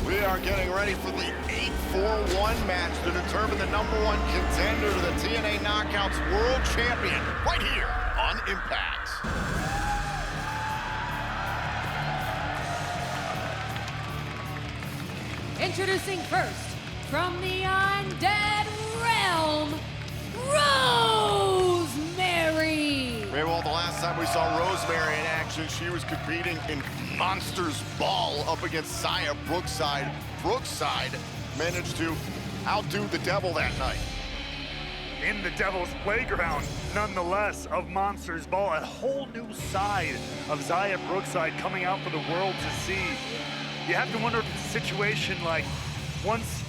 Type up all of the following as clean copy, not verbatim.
We are getting ready for the 8-4-1 match to determine the #1 contender to the TNA Knockouts World Champion right here on Impact. Introducing first, from the undead realm, Rosemary! Well, the last time we saw Rosemary in action, she was competing in Monsters Ball up against Zaya Brookside. Brookside managed to outdo the Devil that night. In the Devil's Playground, nonetheless, of Monsters Ball, a whole new side of Zaya Brookside coming out for the world to see. You have to wonder if it's a situation like, once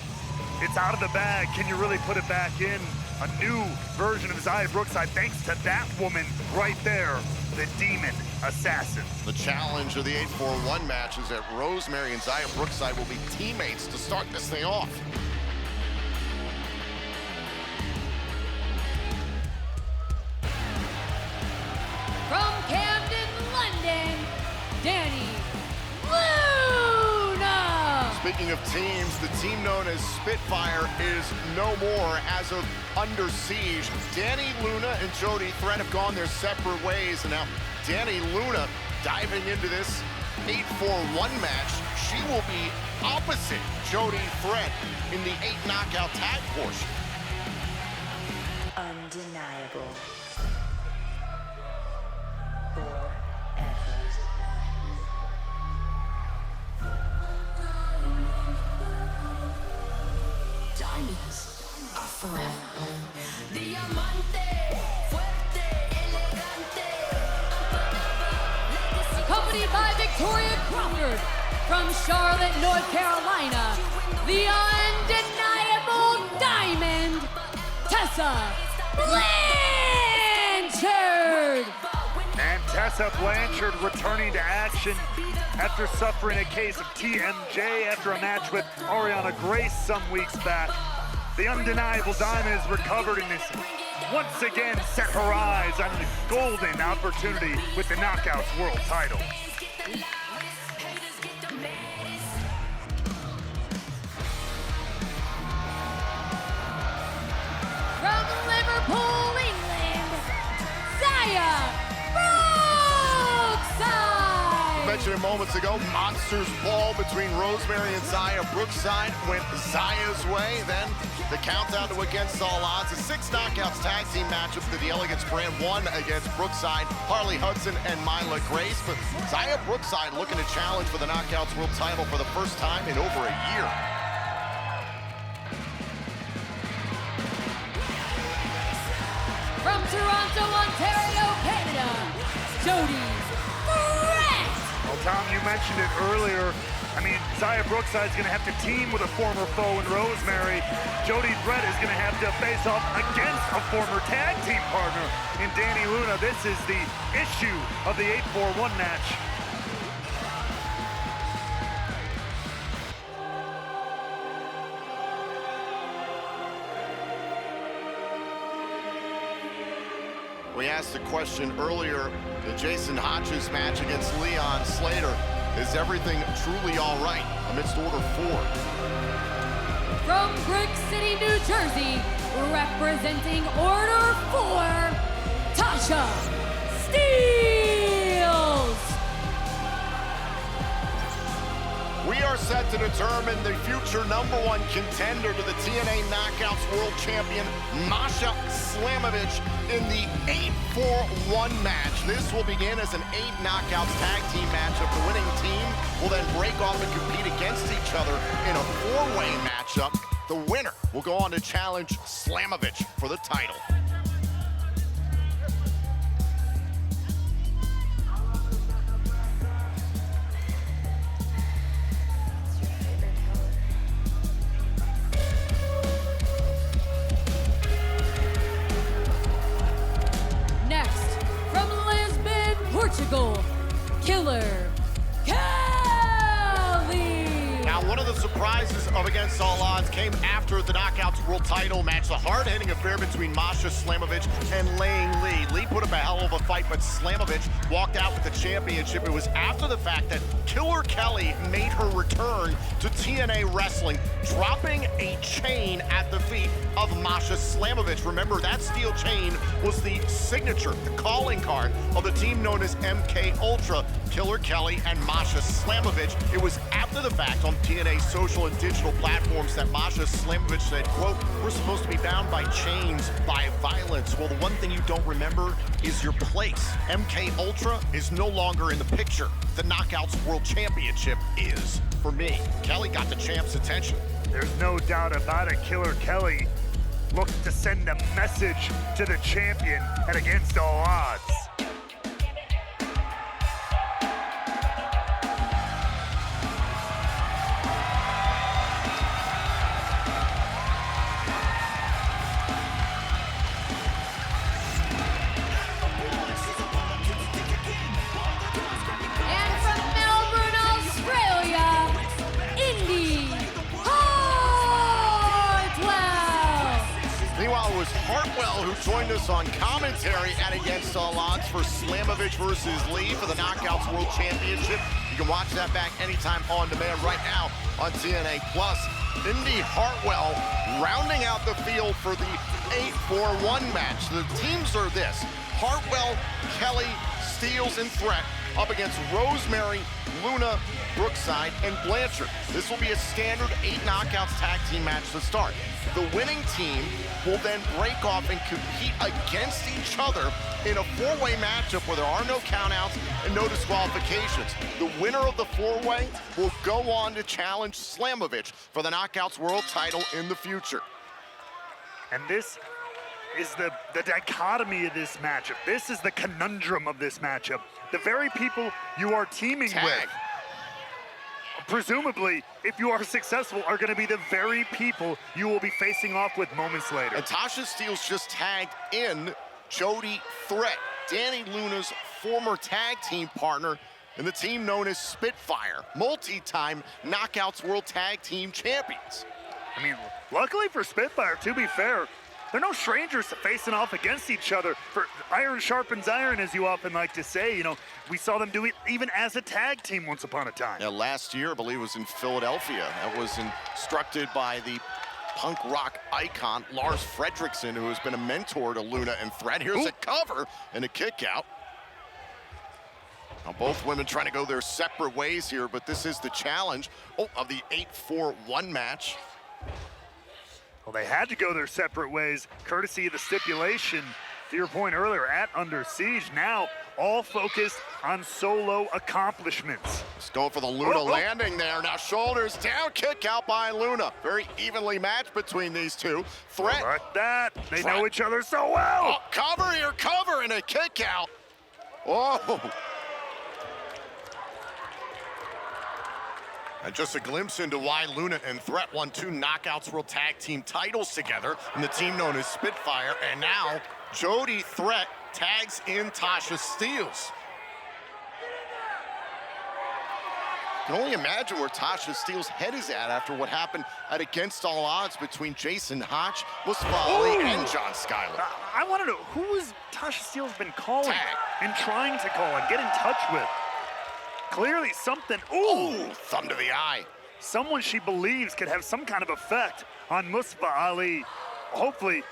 it's out of the bag, can you really put it back in? A new version of Zaya Brookside, thanks to that woman right there, the Demon Assassin. The challenge of the 8-4-1 match is that Rosemary and Zaya Brookside will be teammates to start this thing off. From Camden, London, Dani. Speaking of teams, the team known as Spitfire is no more as of Under Siege. Dani, Luna, and Jody Threat have gone their separate ways, and now Dani Luna diving into this 8-4-1 match. She will be opposite Jody Threat in the 8 knockout tag portion. Undeniable. Accompanied by Victoria Crawford from Charlotte, North Carolina, the undeniable Diamond, Tessa Blanchard! And Tessa Blanchard returning to action after suffering a case of TMJ after a match with Ariana Grace some weeks back. The undeniable Diamond is recovered and is once again set her eyes on the golden opportunity with the Knockouts World title. From Liverpool, England, Zaya Brookside! Mentioned moments ago, Monsters Ball between Rosemary and Zaya Brookside went Zaya's way. Then the countdown to Against All Odds, a 6 knockouts tag team matchup to the Elegance brand, 1 against Brookside, Harley Hudson, and Myla Grace. But Zaya Brookside looking to challenge for the Knockouts World title for the first time in over a year. From Toronto, Ontario, Canada, Jody Threat! Well, Tom, you mentioned it earlier. I mean, Zaya Brookside's gonna have to team with a former foe in Rosemary. Jody Threat is gonna have to face off against a former tag team partner in Dani Luna. This is the issue of the 8-4-1 match. We asked the question earlier, the Jason Hodges match against Leon Slater. Is everything truly all right amidst Order 4? From Brick City, New Jersey, representing Order 4, Tasha Steelz! We are set to determine the future #1 contender to the TNA Knockouts World Champion, Masha Slamovich, in the 8-4-1 match. This will begin as an 8 knockouts tag team matchup. The winning team will then break off and compete against each other in a 4-way matchup. The winner will go on to challenge Slamovich for the title. Portugal, Killer Kelly! Now one of the surprises of Against All Odds came after the Knockouts World Title match, the hard-hitting affair between Masha, Slamovich, and Lee. Lee put up a hell of a fight, but Slamovich walked out with the championship. It was after the fact that Killer Kelly made her return to TNA Wrestling, dropping a chain at the feet of Masha Slamovich. Remember, that steel chain was the signature, the calling card of the team known as MK Ultra, Killer Kelly and Masha Slamovich. It was after the fact on TNA's social and digital platforms that Masha Slamovich said, quote, "We're supposed to be bound by chains, by violence." Well, the one thing you don't remember is your place. MK Ultra is no longer in the picture. The Knockouts World Championship is. For me, Kelly got the champ's attention. There's no doubt about it. Killer Kelly looked to send a message to the champion at Against All Odds. And from Melbourne, Australia, Indi, Hartwell. Meanwhile, it was Hartwell who joined us on commentary at Against All Odds for Slamovich versus Lee for the Knockouts World Championship. You can watch that back anytime on demand right now on TNA+. Indi Hartwell rounding out the field for the 8-4-1 match. The teams are this: Hartwell, Kelly, Steelz, and Threat up against Rosemary, Luna, Brookside, and Blanchard. This will be a standard 8 knockouts tag team match to start. The winning team will then break off and compete against each other in a 4-way matchup where there are no countouts and no disqualifications. The winner of the 4-way will go on to challenge Slamovich for the Knockouts World Title in the future. And this is the dichotomy of this matchup. This is the conundrum of this matchup. The very people you are teaming with, presumably, if you are successful, are going to be the very people you will be facing off with moments later. And Tasha Steelz just tagged in Jody Threat, Dani Luna's former tag team partner in the team known as Spitfire, multi-time Knockouts World Tag Team Champions. I mean, luckily for Spitfire, to be fair, they're no strangers to facing off against each other. For iron sharpens iron, as you often like to say. You know, we saw them do it even as a tag team once upon a time. Yeah, last year, I believe it was in Philadelphia. That was instructed by the punk rock icon, Lars Fredrickson, who has been a mentor to Luna and Threat. Here's a cover and a kick out. Now, both women trying to go their separate ways here, but this is the challenge of the 8-4-1 match. Well, they had to go their separate ways, courtesy of the stipulation, to your point earlier, at Under Siege. Now, all focused on solo accomplishments. Just going for the Luna landing there. Now, shoulders down, kick out by Luna. Very evenly matched between these two. Threat. Like that. They know each other so well. Oh, cover here, cover, and a kick out. Whoa. And just a glimpse into why Luna and Threat won 2 Knockouts World Tag Team titles together in the team known as Spitfire. And now, Jody Threat tags in Tasha Steelz. I can only imagine where Tasha Steelz' head is at after what happened at Against All Odds between Jason Hotch, Mustafa Ali, and John Skyler. I want to know, who has Tasha Steelz been calling Tag. and trying to call and get in touch with? Clearly something, Thumb to the eye. someone she believes could have some kind of effect on Mustafa Ali. Hopefully,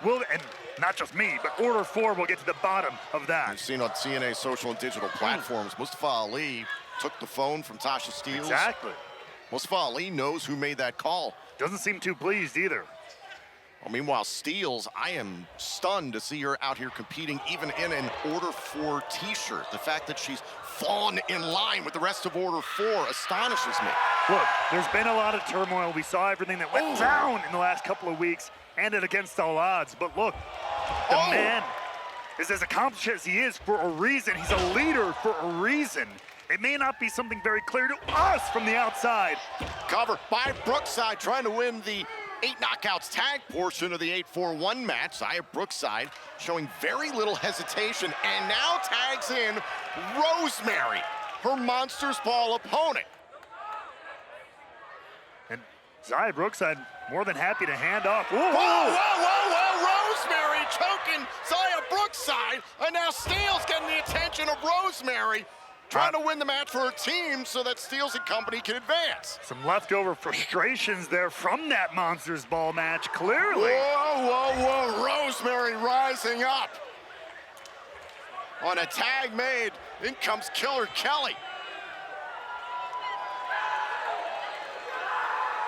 and not just me, but Order 4 will get to the bottom of that. You've seen on TNA social and digital platforms, Mustafa Ali took the phone from Tasha Steelz. Exactly. Mustafa Ali knows who made that call. Doesn't seem too pleased either. Well, meanwhile, Steelz, I am stunned to see her out here competing even in an Order 4 t-shirt. The fact that she's fallen in line with the rest of Order 4 astonishes me. Look, there's been a lot of turmoil. We saw everything that went down in the last couple of weeks and it Against All Odds. But look, the man is as accomplished as he is for a reason. He's a leader for a reason. It may not be something very clear to us from the outside. Cover by Brookside, trying to win the 8 knockouts tag portion of the 8-4-1 match. Zaya Brookside showing very little hesitation and now tags in Rosemary, her Monsters Ball opponent. And Zaya Brookside more than happy to hand off. Whoa, whoa, whoa, whoa, Rosemary choking Zaya Brookside, and now Steelz getting the attention of Rosemary, trying to win the match for her team so that Steelz and company can advance. Some leftover frustrations there from that Monsters Ball match, clearly. Whoa, whoa, whoa, Rosemary rising up. On a tag made, in comes Killer Kelly.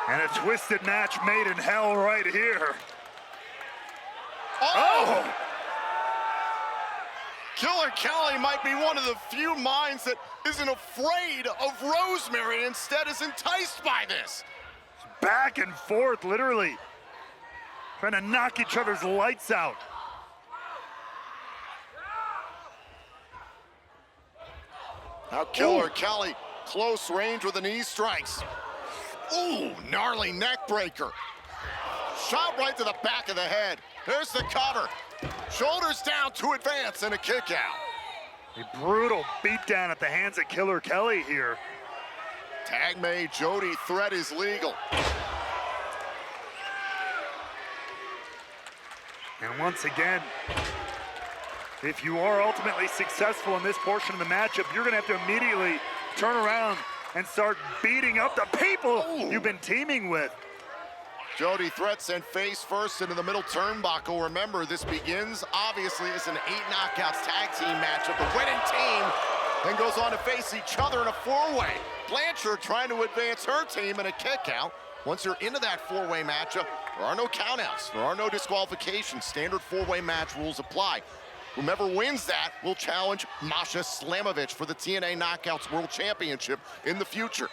And a twisted match made in hell right here. Oh! Killer Kelly might be one of the few minds that isn't afraid of Rosemary, instead is enticed by this. Back and forth, literally. Trying to knock each other's lights out. Now Killer Kelly, close range with the knee strikes. Ooh, gnarly neck breaker. Shot right to the back of the head. Here's the cover. Shoulders down to advance and a kick out. A brutal beatdown at the hands of Killer Kelly here. Tag made, Jody, threat is legal. And once again, if you are ultimately successful in this portion of the matchup, you're gonna have to immediately turn around and start beating up the people you've been teaming with. Jody threats and face first into the middle turnbuckle. Remember, this begins obviously as an 8 knockouts tag team matchup. The winning team then goes on to face each other in a 4-way. Blanchard trying to advance her team in a kick out. Once you're into that 4-way matchup, there are no countouts, there are no disqualifications. Standard 4-way match rules apply. Whomever wins that will challenge Masha Slamovich for the TNA Knockouts World Championship in the future.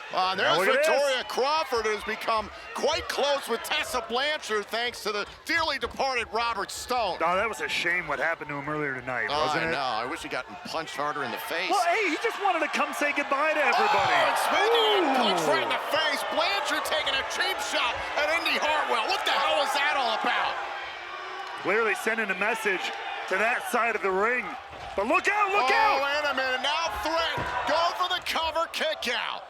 There's Victoria Crawford, who's become quite close with Tessa Blanchard thanks to the dearly departed Robert Stone. Oh, that was a shame what happened to him earlier tonight, wasn't it? I know. I wish he got punched harder in the face. Well, hey, he just wanted to come say goodbye to everybody. Oh, and speaking of punch right in the face, Blanchard taking a cheap shot at Indi Hartwell. What the hell is that all about? Clearly sending a message to that side of the ring. But look out, look out! Oh, wait a minute, now threat. Go for the cover, kick out.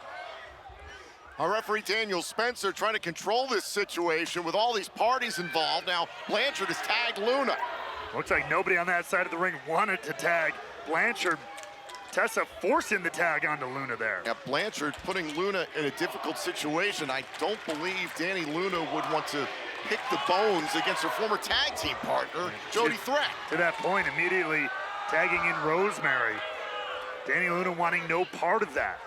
Our referee Daniel Spencer trying to control this situation with all these parties involved. Now Blanchard has tagged Luna. Looks like nobody on that side of the ring wanted to tag Blanchard. Tessa forcing the tag onto Luna there. Yeah, Blanchard putting Luna in a difficult situation. I don't believe Danny Luna would want to pick the bones against her former tag team partner, Jody Threat. To that point, immediately tagging in Rosemary. Danny Luna wanting no part of that.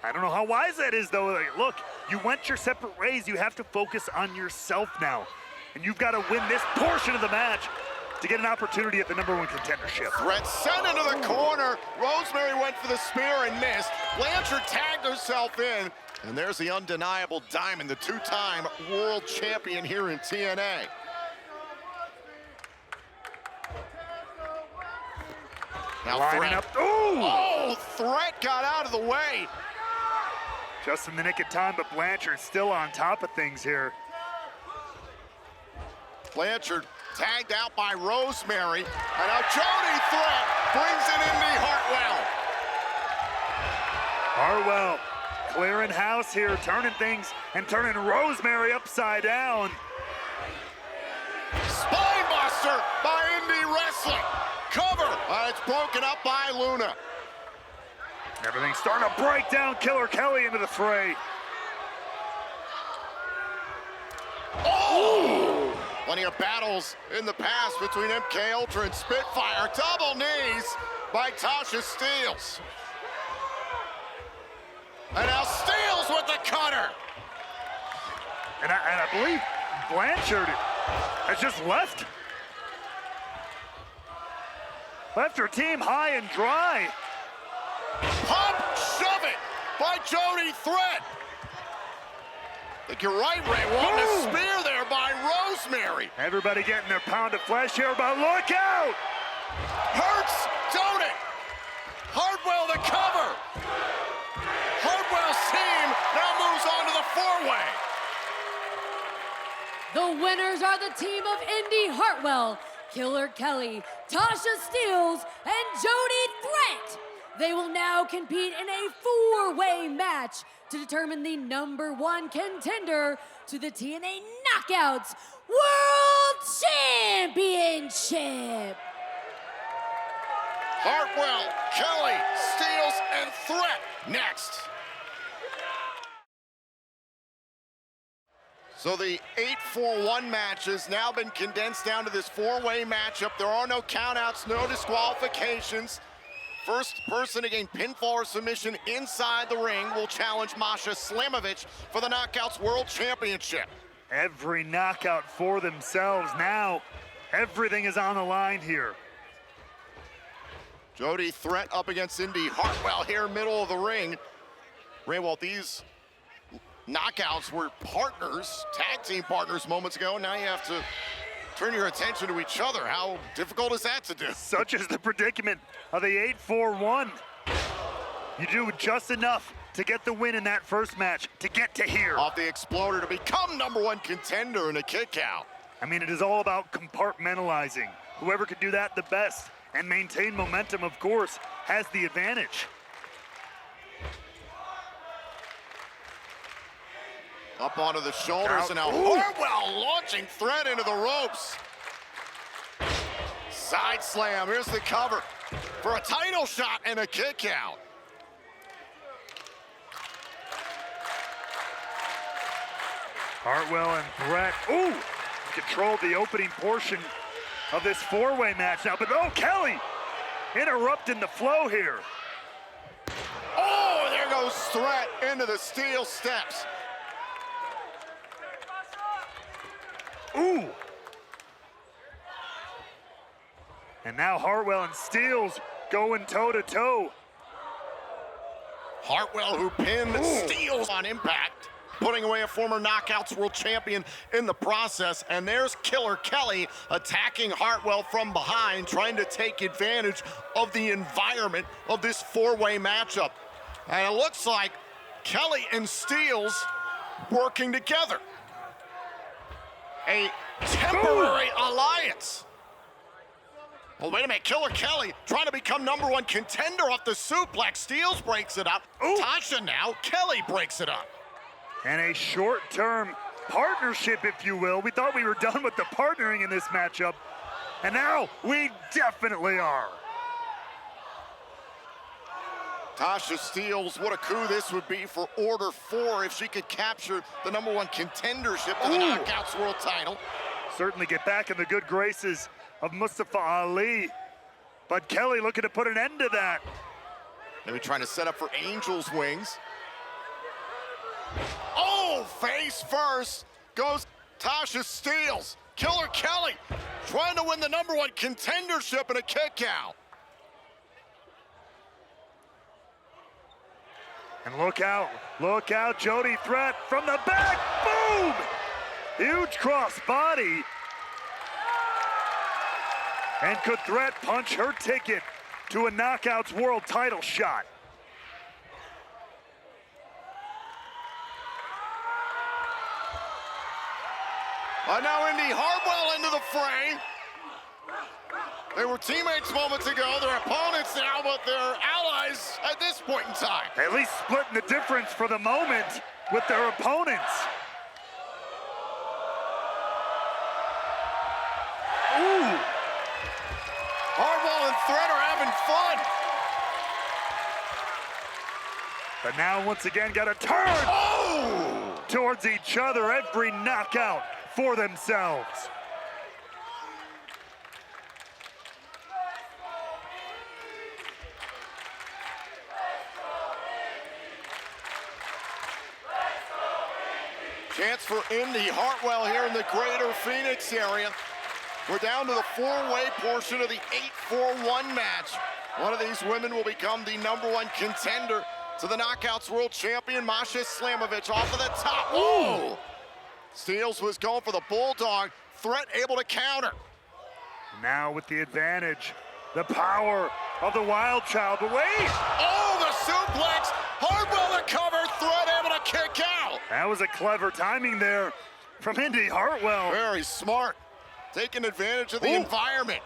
I don't know how wise that is, though. Like, look, you went your separate ways. You have to focus on yourself now. And you've got to win this portion of the match to get an opportunity at the #1 contendership. Threat sent into the corner. Rosemary went for the spear and missed. Blanchard tagged herself in. And there's the undeniable Diamond, the 2-time world champion here in TNA. Now lining Threat. up. Ooh! Oh, Threat got out of the way. Just in the nick of time, but Blanchard's still on top of things here. Blanchard tagged out by Rosemary. And now Jody Threat brings in Indi Hartwell. Hartwell clearing house here, turning things and turning Rosemary upside down. Spinebuster by Indi Wrestling. Cover. It's broken up by Luna. Everything's starting to break down. Killer Kelly into the fray. Oh! Plenty of battles in the past between MK Ultra and Spitfire. Double knees by Tasha Steelz. And now Steelz with the cutter. And I believe Blanchard has just left her team high and dry. Pump, shove it by Jody Threat. I think you're right, Ray. Wanting a spear there by Rosemary. Everybody getting their pound of flesh here, but look out! Hurts, don't it? Hartwell the cover. Hartwell's team now moves on to the 4-way. The winners are the team of Indi Hartwell, Killer Kelly, Tasha Steelz, and Jody Threat. They will now compete in a four-way match to determine the #1 contender to the TNA Knockouts World Championship. Hartwell, Kelly, Steelz, and Threat next. So the 8-4-1 match has now been condensed down to this four-way matchup. There are no countouts, no disqualifications. First person to gain pinfall or submission inside the ring will challenge Masha Slamovich for the Knockouts World Championship. Every knockout for themselves now. Everything is on the line here. Jody, Threat up against Indi. Hartwell here, middle of the ring. Raywell, these knockouts were partners, tag team partners moments ago. Now you have to turn your attention to each other. How difficult is that to do? Such is the predicament of the 8-4-1. You do just enough to get the win in that first match to get to here. Off the exploder to become #1 contender in a kick out. I mean, it is all about compartmentalizing. Whoever can do that the best and maintain momentum, of course, has the advantage. Up onto the shoulders, and now Hartwell launching Threat into the ropes. Side slam, here's the cover for a title shot and a kick out. Hartwell and Threat, controlled the opening portion of this four-way match now, but Kelly interrupting the flow here. Oh, there goes Threat into the steel steps. Ooh. And now Hartwell and Steelz going toe-to-toe. Hartwell, who pinned Steelz on impact, putting away a former Knockouts World Champion in the process. And there's Killer Kelly attacking Hartwell from behind, trying to take advantage of the environment of this four-way matchup. And it looks like Kelly and Steelz working together. A temporary alliance. Well, wait a minute, Killer Kelly trying to become #1 contender off the suplex. Steelz breaks it up. Tasha now, Kelly breaks it up. And a short-term partnership, if you will. We thought we were done with the partnering in this matchup, and now we definitely are. Tasha Steelz, what a coup this would be for Order 4 if she could capture the #1 contendership to the Knockouts World title. Certainly get back in the good graces of Mustafa Ali, but Kelly looking to put an end to that. Maybe trying to set up for Angel's Wings. Oh, face first goes Tasha Steelz. Killer Kelly trying to win the #1 contendership in a kick out. And look out, Jody Threat from the back, boom! Huge cross body. And could Threat punch her ticket to a Knockouts World title shot? Now Indi, Hartwell into the fray. They were teammates moments ago, they're opponents now, but they're allies at this point in time. At least splitting the difference for the moment with their opponents. Ooh! Hartwell and Threat are having fun. But now once again got to turn towards each other, every knockout for themselves. Chance for Indi, Hartwell here in the greater Phoenix area. We're down to the four-way portion of the 8-4-1 match. One of these women will become the #1 contender to the Knockouts World Champion, Masha Slamovich, off of the top. Ooh! Steelz was going for the Bulldog. Threat able to counter. Now with the advantage, the power of the Wild Child. But wait! Oh, the suplex! Hartwell the cover, Threat able to kick out. That was a clever timing there from Indi Hartwell. Very smart, taking advantage of the environment.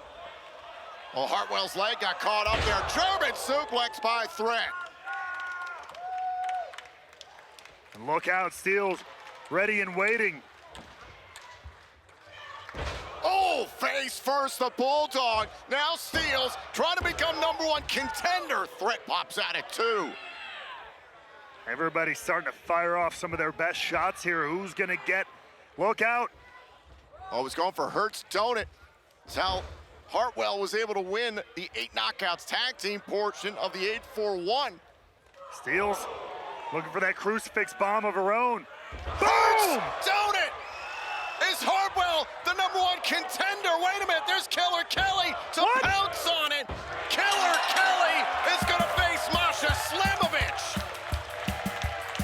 Well, Hartwell's leg got caught up there. German suplex by Threat. And look out, Steelz, ready and waiting. Oh, face first, the Bulldog. Now Steelz trying to become #1 contender. Threat pops at it too. Everybody's starting to fire off some of their best shots here. Who's gonna get? Look out. Oh, he's going for Hurts Donut. That's how Hartwell was able to win the 8 knockouts tag team portion of the 8-4-1. Steelz looking for that crucifix bomb of her own. Boom! Donut! Is Hartwell the #1 contender? Wait a minute, there's Killer Kelly to pounce on it. Killer Kelly is gonna face Masha Slamovich.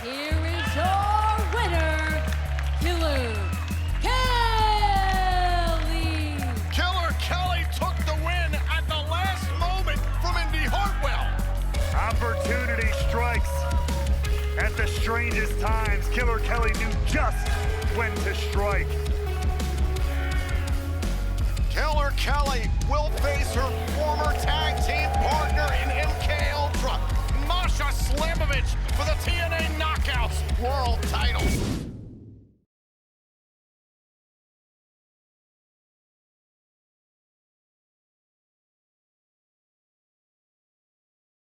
Here is your winner, Killer Kelly. Killer Kelly took the win at the last moment from Indi Hartwell. Opportunity strikes at the strangest times. Killer Kelly knew just when to strike. Killer Kelly will face her former tag team partner in MK Ultra, Masha Slamovich, for the TNA Knockouts World Titles.